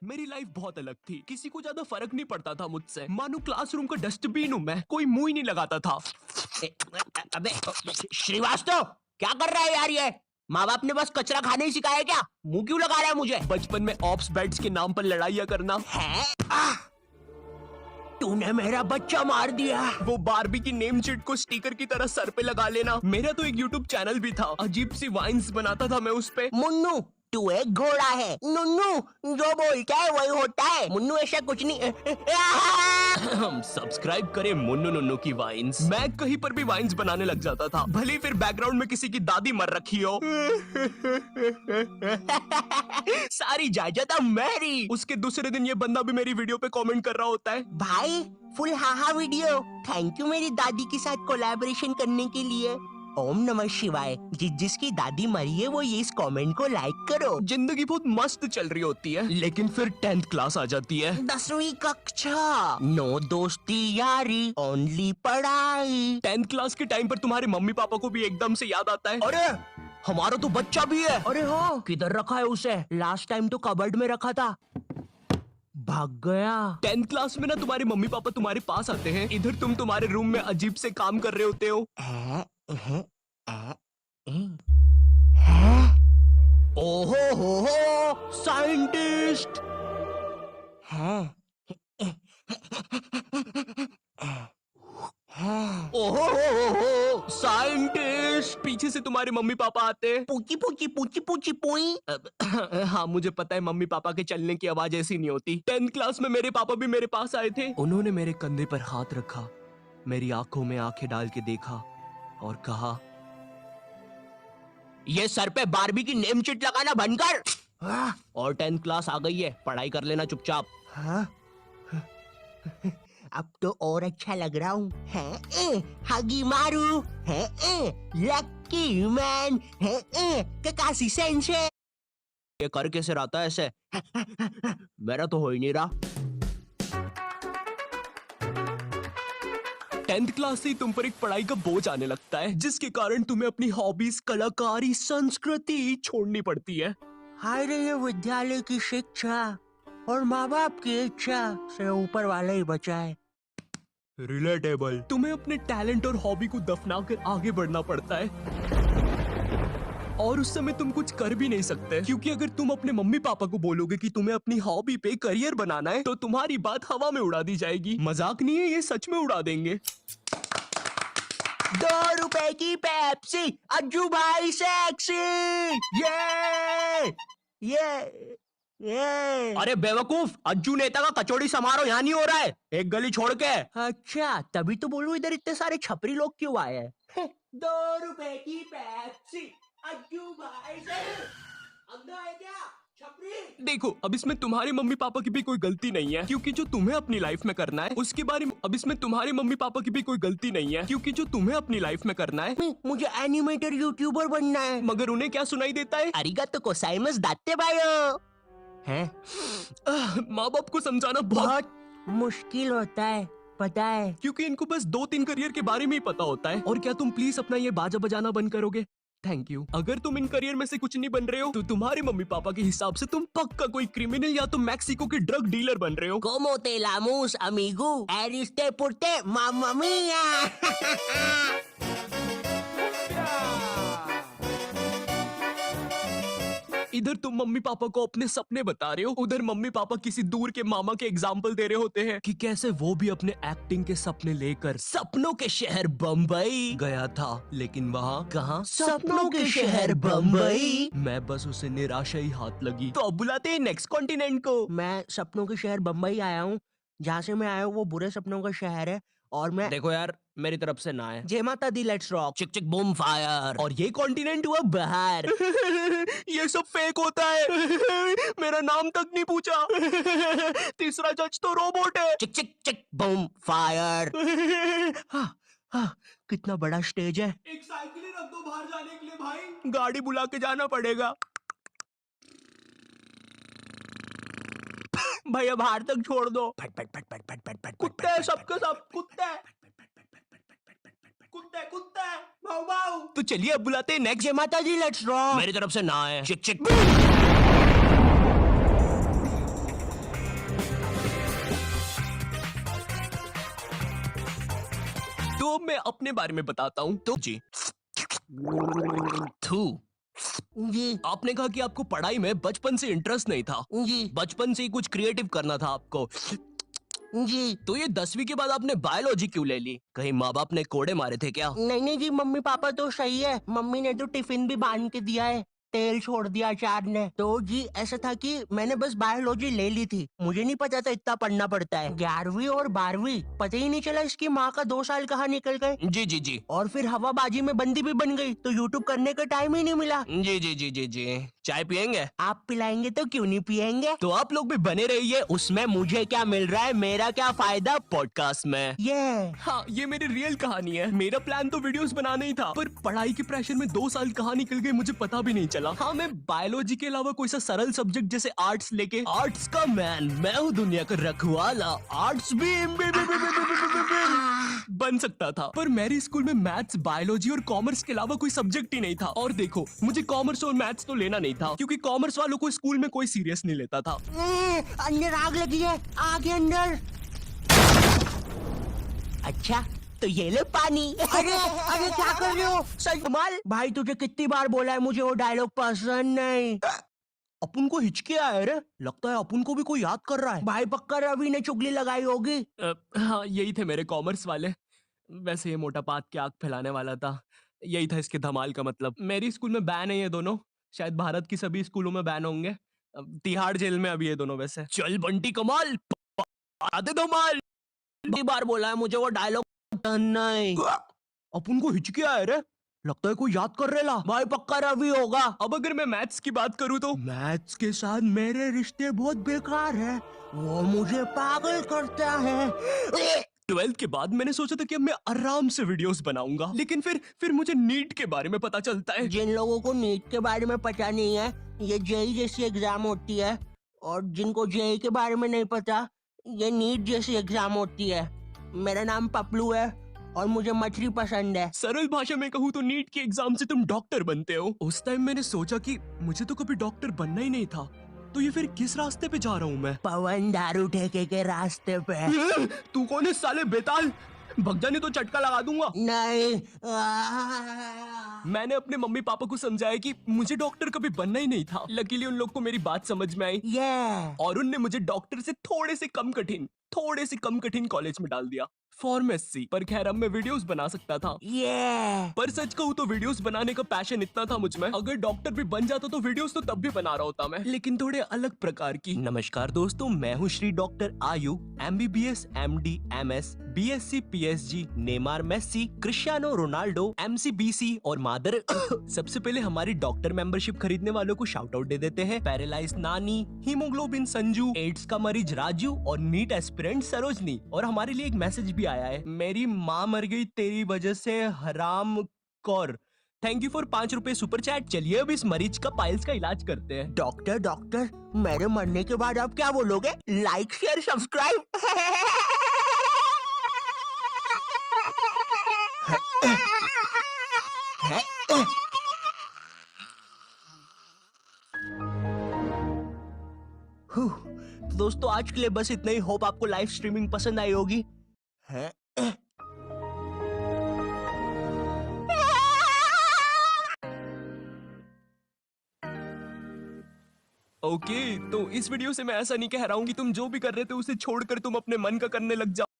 मेरी लाइफ बहुत अलग थी। किसी को ज्यादा फर्क नहीं पड़ता था मुझसे। मानो क्लासरूम का डस्टबिन हूँ मैं, कोई मुंह ही नहीं लगाता था। अबे श्रीवास्तव, क्या कर रहा है यार ये? माँ बाप ने बस कचरा खाने ही सिखाया क्या? मुंह क्यों लगा रहा है मुझे? बचपन में ऑप्स बेड्स के नाम पर लड़ाइयाँ करना। है? तूने मेरा बच्चा मार दिया। वो बारबी की नेम शीट को स्टिकर की तरह सर पे लगा लेना। मेरा तो एक यूट्यूब चैनल भी था, अजीब सी वाइन्स बनाता था मैं उस पे। मुन्नू, तू एक घोड़ा है। नुन्नू जो बोलता है वही होता है। मुन्नू ऐसा कुछ नहीं। सब्सक्राइब करें मुन्नू नुन्नू की वाइन्स। मैं कहीं पर भी वाइन्स बनाने लग जाता था, भले फिर बैकग्राउंड में किसी की दादी मर रखी हो। सारी जायदाद मेरी। उसके दूसरे दिन ये बंदा भी मेरी वीडियो पे कमेंट कर रहा होता है, भाई full haha video, thank you मेरी दादी के साथ कोलैबोरेशन करने के लिए। ओम नमः शिवाय। जिसकी दादी मरी है वो ये इस कमेंट को लाइक करो। जिंदगी बहुत मस्त चल रही होती है, लेकिन फिर 10th क्लास आ जाती है। 10वीं कक्षा, नो दोस्ती यारी, ओनली पढ़ाई। 10th क्लास के टाइम पर तुम्हारे मम्मी पापा को भी एकदम से याद आता है, अरे हमारा तो बच्चा भी है। अरे हाँ, किधर रखा है उसे? लास्ट टाइम तो कबर्ड में रखा था, भाग गया। 10th क्लास में ना तुम्हारे मम्मी पापा तुम्हारे पास आते हैं, इधर तुम तुम्हारे रूम में अजीब से काम कर रहे होते हो। ओहो हो साइंटिस्ट है। ओहो हो साइंटिस्ट। पीछे से तुम्हारे मम्मी पापा आते हैं। पूची पूची पूची पूची पुई। हाँ मुझे पता है, मम्मी पापा के चलने की आवाज ऐसी नहीं होती। 10th क्लास में मेरे पापा भी मेरे पास आए थे। उन्होंने मेरे कंधे पर हाथ रखा, मेरी आंखों में आंखें डाल के देखा और कहा, ये सर पे बारबी की नेम शीट लगाना बंद कर। और 10th क्लास आ गई है, पढ़ाई कर लेना चुपचाप। हाँ? अब तो और अच्छा लग रहा हूँ। हगी मारू है, लकी मैन है, ककासी सेंसे। ये कर कैसे रहा था ऐसे? मेरा तो हो ही नहीं रहा। 10th क्लास से ही तुम पर एक पढ़ाई का बोझ आने लगता है, जिसके कारण तुम्हें अपनी हॉबीज, कलाकारी, संस्कृति छोड़नी पड़ती है। हाय रे, ये विद्यालय की शिक्षा और माँ बाप की इच्छा से ऊपर वाले ही बचाए। रिलेटेबल। तुम्हें अपने टैलेंट और हॉबी को दफना कर आगे बढ़ना पड़ता है, और उस समय तुम कुछ कर भी नहीं सकते, क्योंकि अगर तुम अपने मम्मी पापा को बोलोगे कि तुम्हें अपनी हॉबी पे करियर बनाना है, तो तुम्हारी बात हवा में उड़ा दी जाएगी। मजाक नहीं है, ये सच में उड़ा देंगे। 2 रुपए की पेप्सी, अज्जू भाई सेक्सी। ये अरे बेवकूफ, अज्जू नेता का कचौड़ी समारोह यहाँ नहीं हो रहा है, एक गली छोड़ के। अच्छा, तभी तो बोलूं इधर इतने सारे छपरी लोग क्यों आए हैं। 2 रुपए की पेप्सी, अज्जू भाई से अंधा है क्या छपरी? देखो, अब इसमें तुम्हारे मम्मी पापा की भी कोई गलती नहीं है, क्योंकि जो तुम्हें अपनी लाइफ में करना है उसके बारे में। अब इसमें तुम्हारे मम्मी पापा की भी कोई गलती नहीं है, क्योंकि जो तुम्हें अपनी लाइफ में करना है। मुझे एनिमेटर यूट्यूबर बनना है। मगर उन्हें क्या सुनाई देता है? अरिगातो गोजाइमास दाते बायो। हैं? माँ बाप को समझाना बहुत बहुत मुश्किल होता है, पता है। क्योंकि इनको बस 2-3 करियर के बारे में ही पता होता है। और क्या तुम प्लीज अपना ये बाजा बजाना बंद करोगे? Thank you. अगर तुम इन करियर में से कुछ नहीं बन रहे हो, तो तुम्हारे मम्मी पापा के हिसाब से तुम पक्का कोई क्रिमिनल या तो मैक्सिको के ड्रग डीलर बन रहे हो। Como te lamus, amigo? Eriste purte, mamma mia! इधर तुम मम्मी पापा को अपने सपने बता रहे हो, उधर मम्मी पापा किसी दूर के मामा के एग्जाम्पल दे रहे होते हैं कि कैसे वो भी अपने एक्टिंग के सपने लेकर सपनों के शहर बम्बई गया था। लेकिन वहाँ कहाँ? सपनों के शहर बम्बई। मैं बस उसे निराशा ही हाथ लगी। तो अब बुलाते हैं नेक्स्ट कॉन्टिनेंट को। मैं सपनों के शहर बम्बई आया हूँ। जहाँ से मैं आया हूँ वो बुरे सपनों का शहर है, और मैं देखो यार, मेरी तरफ से ना है। जय माता दी, लेट्स रॉक। चिक चिक बूम फायर। और ये कॉन्टिनेंट हुआ बाहर। ये सब फेक होता है। मेरा नाम तक नहीं पूछा। तीसरा जज तो रोबोट है। चिक चिक चिक बूम फायर। कितना बड़ा स्टेज है। एक साइकिल ही रख दो बाहर जाने के लिए भाई। गाड़ी बुला के जाना पड़ेगा। भैया बाहर तक छोड़ दो। फट फट फट फट फट फट फट। कुत्ते हैं सबके सब, कुत्ते कुत्ते कुत्ते भाऊ भाऊ। तो चलिए अब बुलाते हैं नेक्स्ट। जय माता दी, लेट्स रॉक। मेरी तरफ से ना है। चिक चिक। तो अब मैं अपने बारे में बताता हूँ। तो जी थू जी आपने कहा कि आपको पढ़ाई में बचपन से इंटरेस्ट नहीं था, जी बचपन से ही कुछ क्रिएटिव करना था आपको। जी। तो ये 10वीं के बाद आपने बायोलॉजी क्यों ले ली? कहीं माँ बाप ने कोड़े मारे थे क्या? नहीं नहीं जी, मम्मी पापा तो सही है। मम्मी ने तो टिफिन भी बांध के दिया है, तेल छोड़ दिया अचार ने। तो जी ऐसा था कि मैंने बस बायोलॉजी ले ली थी, मुझे नहीं पता था इतना पढ़ना पड़ता है। 11वीं और 12वीं पता ही नहीं चला इसकी माँ का 2 साल कहाँ निकल गए। जी जी जी और फिर हवाबाजी में बंदी भी बन गई, तो यूट्यूब करने का टाइम ही नहीं मिला। जी जी जी जी जी चाय पियेंगे? आप पिलाएंगे तो क्यों नहीं पियेंगे। तो आप लोग भी बने रहिए, उसमें मुझे क्या मिल रहा है, मेरा क्या फायदा पॉडकास्ट में। ये हाँ, ये मेरी रियल कहानी है। मेरा प्लान तो वीडियोस बनाना ही था, पर पढ़ाई के प्रेशर में 2 साल कहाँ निकल गए मुझे पता भी नहीं चला। हाँ, मैं बायोलॉजी के अलावा कोई सा सरल सब्जेक्ट जैसे आर्ट्स लेके, आर्ट्स का मैन मैं हूँ, दुनिया का रखवाला, आर्ट्स भी बन सकता था। पर मेरे स्कूल में मैथ्स, बायोलॉजी और कॉमर्स के अलावा कोई सब्जेक्ट ही नहीं था। और देखो, मुझे कॉमर्स और मैथ्स तो लेना नहीं था, क्योंकि कॉमर्स वालों को स्कूल में कोई सीरियस नहीं लेता था। अंदर आग लगी है, आगे अंदर। अच्छा तो ये ले पानी। अरे अरे क्या कर रहे हो सच कमाल। भाई तुझे कितनी बार बोला है मुझे वो डायलॉग पसंद नहीं। अपन को हिचके आया रे, लगता है अपन को भी कोई याद कर रहा है। भाई पक्का रवि ने चुगली लगाई होगी। हाँ, यही थे मेरे कॉमर्स वाले। वैसे ये मोटा पात के आग फैलाने वाला था, यही था इसके धमाल का मतलब। मेरी स्कूल में बैन है ये दोनों, शायद भारत की सभी स्कूलों में बैन होंगे। तिहाड़ जेल में अभी ये दोनों। वैसे चल बंटी कमाल, आधे धमाल। कितनी बार बोला है मुझे वो डायलॉग पसंद नहीं। अपन को हिचके आया रे, लगता है कोई याद कर रेला। भाई पक्का रवि होगा। अब अगर मैं मैथ्स की बात करूँ तो मैथ्स के साथ मेरे रिश्ते बहुत बेकार है, वो मुझे पागल करता है। 12th के बाद मैंने सोचा था कि अब मैं आराम से वीडियोस बनाऊंगा, लेकिन फिर मुझे नीट के बारे में पता चलता है। जिन लोगों को नीट के बारे में पता नहीं है, ये जेई जैसी एग्जाम होती है। और जिनको जेई के बारे में नहीं पता, ये नीट जैसी एग्जाम होती है। मेरा नाम पपलू है और मुझे मछली पसंद है। सरल भाषा में कहूँ तो नीट की एग्जाम से तुम डॉक्टर बनते हो। उस टाइम मैंने सोचा कि मुझे तो कभी डॉक्टर बनना ही नहीं था, तो ये फिर किस रास्ते पे जा रहा हूँ मैं? पवन दारू ठेके के रास्ते पे। तू कौन है साले बेताल, भग जाने तो चटका लगा दूंगा। नहीं मैंने अपने मम्मी पापा को समझाया कि मुझे डॉक्टर कभी बनना ही नहीं था। लकीली उन लोग को मेरी बात समझ में आई ये और उनने मुझे डॉक्टर से थोड़े से कम कठिन कॉलेज में डाल दिया, फार्मेसी। पर खैर अब मैं वीडियोस बना सकता था। ये पर सच कहूँ तो वीडियोस बनाने का पैशन इतना था मुझ में, अगर डॉक्टर भी बन जाता तो वीडियोस तो तब भी बना रहा होता मैं, लेकिन थोड़े अलग प्रकार की। नमस्कार दोस्तों, मैं हूँ श्री डॉक्टर आयु, MBBS, MD, MS, BSc, PSG, Neymar, Messi, Cristiano Ronaldo, MC, BC और मादर। सबसे पहले हमारी डॉक्टर मेंबरशिप खरीदने वालों को शाउट आउट दे देते हैं। पैरालाइज नानी, हीमोग्लोबिन संजू, एड्स का मरीज राजू और नीट एस्पिरेंट सरोजनी। और हमारे लिए एक मैसेज भी आया है, मेरी माँ मर गई तेरी वजह से हराम कौर। थैंक यू फॉर 5 रुपए सुपर चैट। चलिए अब इस मरीज का पाइल्स का इलाज करते हैं। डॉक्टर डॉक्टर, मेरे मरने के बाद आप क्या बोलोगे? Like share subscribe. दोस्तों आज के लिए बस इतना ही। होप आपको लाइव स्ट्रीमिंग पसंद आई होगी। ओके, तो इस वीडियो से मैं ऐसा नहीं कह रहा हूँ कि तुम जो भी कर रहे थे उसे छोड़कर तुम अपने मन का करने लग जाओ।